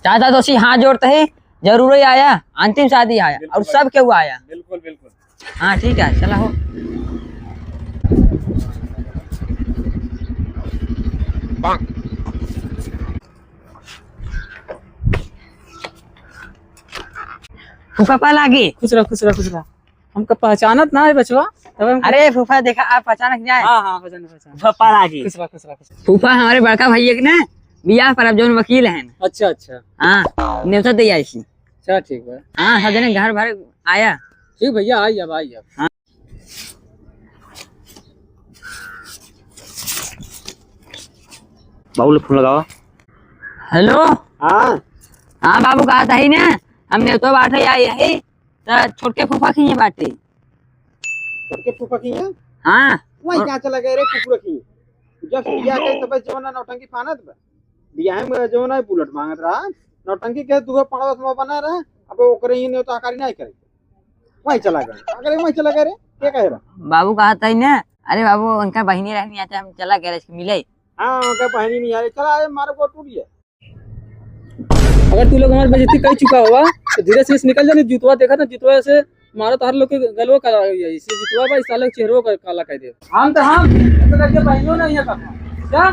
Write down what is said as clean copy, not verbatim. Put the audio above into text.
चाचा तो सी हाथ जोड़ते है, जरूर ही आया, अंतिम शादी आया और सब क्यों आया। बिल्कुल बिल्कुल। हाँ ठीक है, चला हो। फूफा लागी। खुश रह खुश रह खुश रह। हमको पहचानत ना है बचवा, तब हम अरे फूफा देखा आप अचानक जाए। हाँ हाँ पहचान पहचान। फूफा लागी। खुश रह खुश रह खुश रह। फूफा हमारे बड़का भैया के ना बियाह पर अब जो वकील है। अच्छा अच्छा। हाँ न्योता दे आई सी। चल ठीक है। हाँ सब जने घर भर आया। ठीक भैया आई अब आई अब। हाँ। बाबू फोन लगाओ। हेलो। हाँ हाँ बाबू कहा था ही ना, हमने तो बाटे आई है तो छोटके फूफा की बाटे। छोटके फूफा की है? हाँ वही क्या चला गए रे कुकुर की। जब बियाह के तब जवाना नौटंकी फानत बा। बियाह में जवाना बुलेट मांगत रहा, नौटंकी के दुगो पड़ोस में बना रहा, अब ओकरे ही ने तो आकारी नहीं करे। वही चला गए। अगर वही चला गए रे, क्या कह रहा? बाबू कहा था ही ना, अरे बाबू उनका बहिनी रहनी आता, हम चला गैरेज के मिले। हाँ उनका बहनी नहीं आ रही, चला आए मारो को टूट गया। अगर तू लोग हमारी बेइज्जती कर चुका होगा तो धीरे से निकल जाने। जुतवा देखा ना, जुतवा से मारो तो हर लोग के गलवा काला हो गया। इसी जुतवा भाई साले चेहरों का काला कर दे। हम तो हम ऐसा करके बहनों नहीं है क्या